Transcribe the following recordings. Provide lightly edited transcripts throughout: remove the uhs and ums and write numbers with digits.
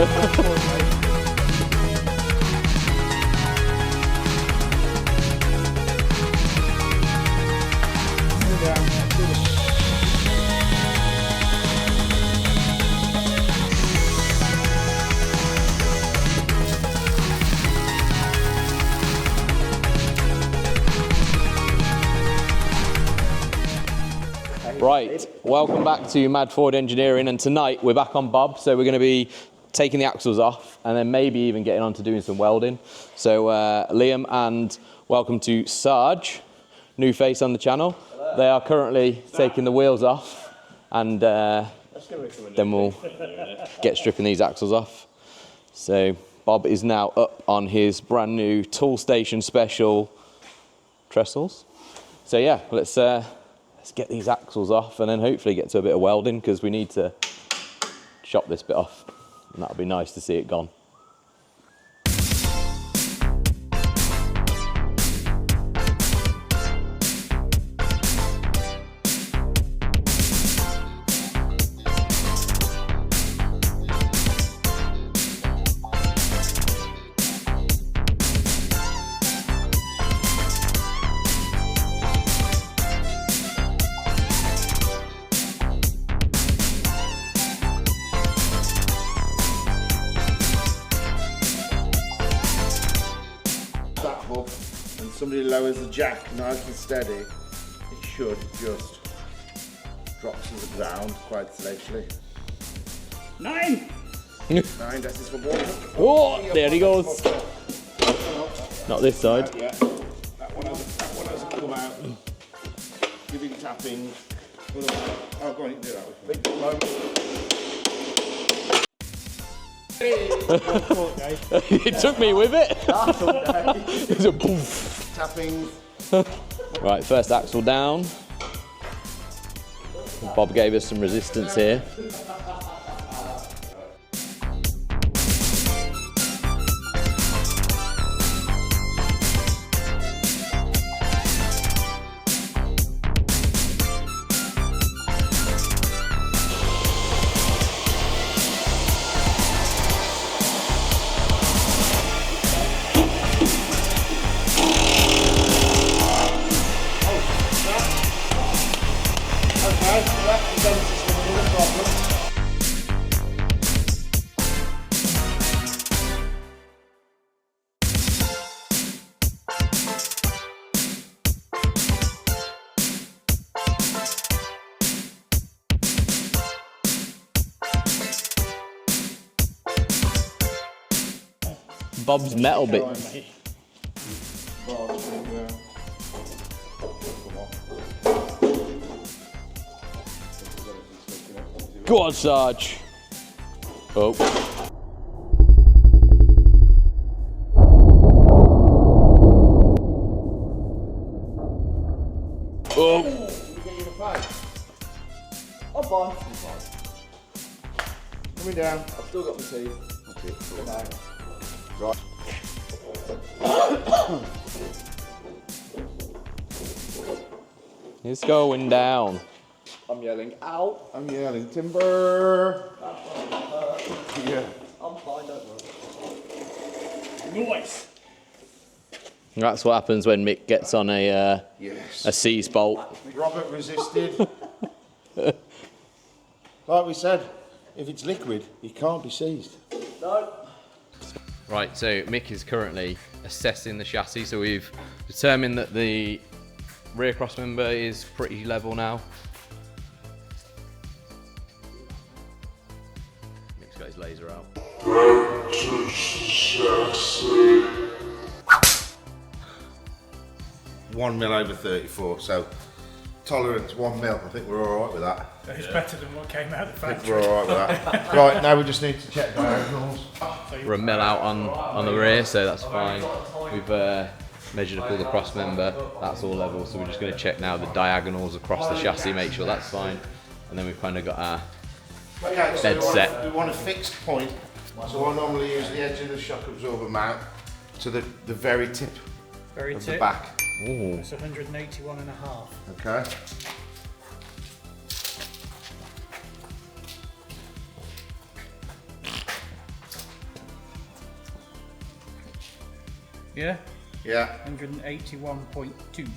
Right, welcome back to Mad Ford Engineering, and tonight we're back on Bob, so we're going to be taking the axles off and then maybe even getting on to doing some welding. So Liam, and welcome to Sarge, new face on the channel. Hello. They are currently taking the wheels off, and then we'll get stripping these axles off. So Bob is now up on his brand new Tool Station Special trestles. So yeah, let's get these axles off and then hopefully get to a bit of welding, because we need to chop this bit off, and that'll be nice to see it gone. And somebody lowers the jack nice and steady, it should just drop to the ground quite safely. 9! 9, that is for water. Oh, there he goes. Not this side. Yeah, that one hasn't come out. Give him tapping. Oh, go on, you can do that with me. It took me with it. It's a poof. Tapping. Right, first axle down. Bob gave us some resistance here. Bob's metal bits. Go on, Sarge. Oh. Oh. I'm fine. Coming down. I've still got my teeth. That's it. Come down. Right. It's going down. I'm yelling, ow! I'm yelling, timber! Yeah. I'm fine, don't worry. Noise! That's what happens when Mick gets on a Yes. a seize bolt. Robert resisted. Like we said, if it's liquid, it can't be seized. No. Right, so Mick is currently assessing the chassis, so we've determined that the rear crossmember is pretty level now. Mick's got his laser out. 1 mil over 34, so tolerance 1 mil. I think we're all right with that. It's better than what came out of the I think factory. we're all right with that. Right, now we just need to check diagonals. We're a mil out on the rear, so that's fine. We've measured up all the cross member, that's all level, so we're just going to check now the diagonals across the chassis, make sure that's fine, and then we've kind of got our dead set. We want a fixed point, so I normally use the edge of the shock absorber mount to the very tip of the back. Ooh. It's 181.5. Okay. Yeah? Yeah. 181.2.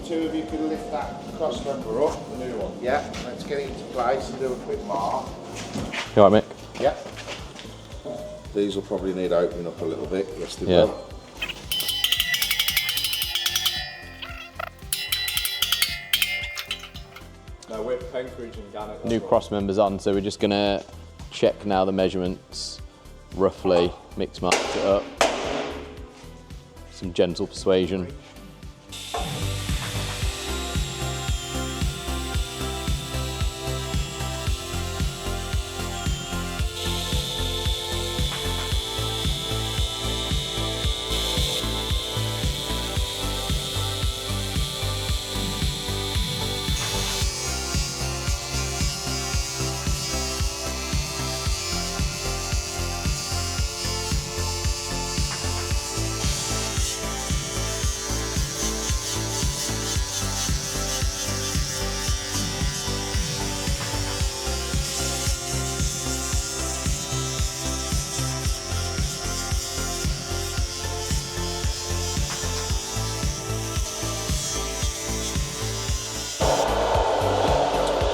Two of you can lift that Crossmember up, the new one. Yeah, let's get it into place and do a quick mark. You all right, Mick? Yeah. These will probably need opening up a little bit. Yes, they Yeah. will. No, we're Penkridge and Gannett. New cross members on, so we're just gonna check now the measurements roughly, mix match it up. Some gentle persuasion.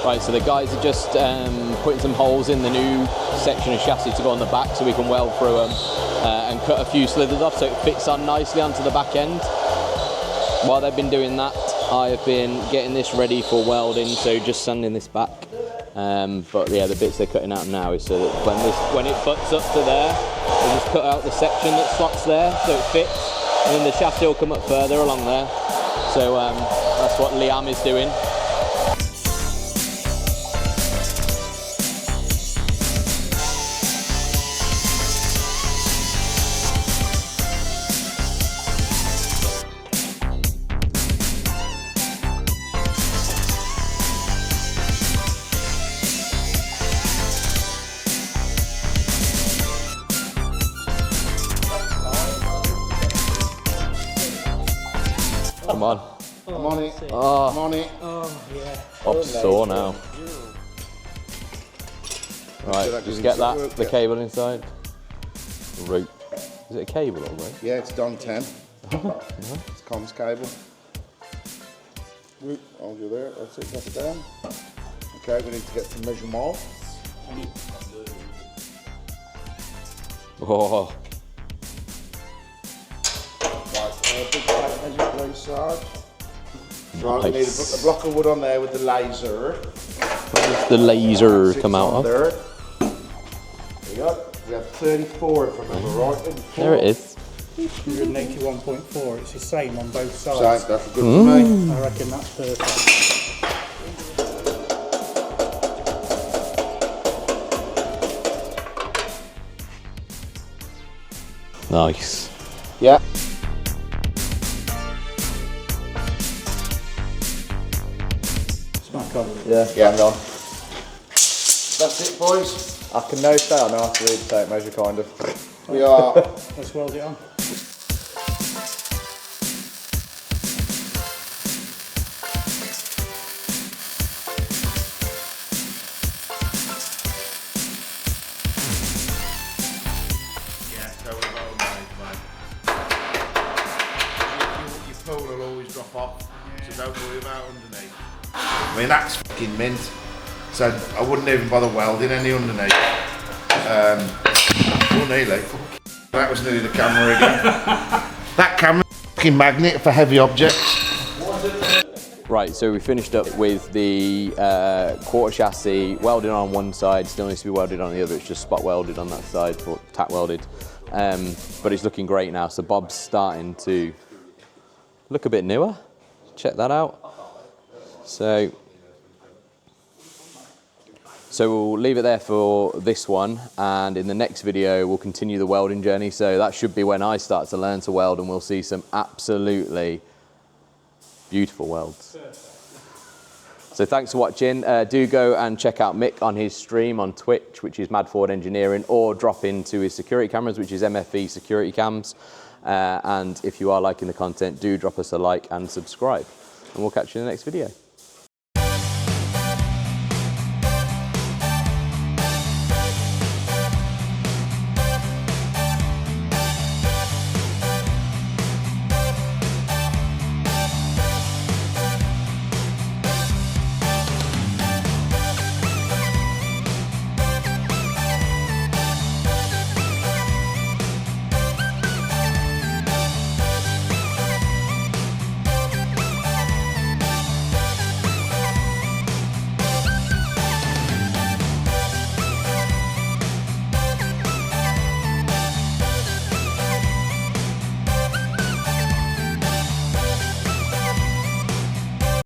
Right, so the guys are just putting some holes in the new section of chassis to go on the back so we can weld through them and cut a few slithers off so it fits on nicely onto the back end. While they've been doing that, I have been getting this ready for welding, so just sanding this back. But yeah, the bits they're cutting out now is so that when it butts up to there, they just cut out the section that slots there so it fits, and then the chassis will come up further along there. So that's what Liam is doing. Come on. I'm on it. Oh. I'm on it. Oh, yeah. I'm sore now. Right, just get that, the cable inside. Root. Is it a cable or rope? Yeah, it's Don 10. It's comms cable. Root, hold you there. That's it, drop it down. Okay, we need to get some measurements. Oh, Right, big tape measure, please, Sarge. Right, we need nice. a block of wood on there with the laser. Where does the laser come out of? There. There you go. We have 34 if I remember right. There it is. 181.4. It's the same on both So sides. that's good for me. I reckon that's perfect. Nice. Yeah. Smack on. Yeah, Yeah. bang on. That's it, boys. I can know say I know how to read the tape measure, kind of. We are. Let's weld it on. Yeah, don't worry about man. Your pole will always drop off, so don't worry about underneath. I mean, that's fucking mint. So I wouldn't even bother welding any underneath. Oh, nearly. That was nearly the camera again. That camera fucking magnet for heavy objects. Right, so we finished up with the quarter chassis welded on one side, still needs to be welded on the other. It's just spot welded on that side, or tack welded. But it's looking great now, so Bob's starting to look a bit newer. Check that out. So we'll leave it there for this one, and in the next video we'll continue the welding journey. So that should be when I start to learn to weld, and we'll see some absolutely beautiful welds. So thanks for watching. Do go and check out Mick on his stream on Twitch, which is Mad Forward Engineering, or drop into his security cameras, which is MFE Security Cams. And if you are liking the content, do drop us a like and subscribe. And we'll catch you in the next video.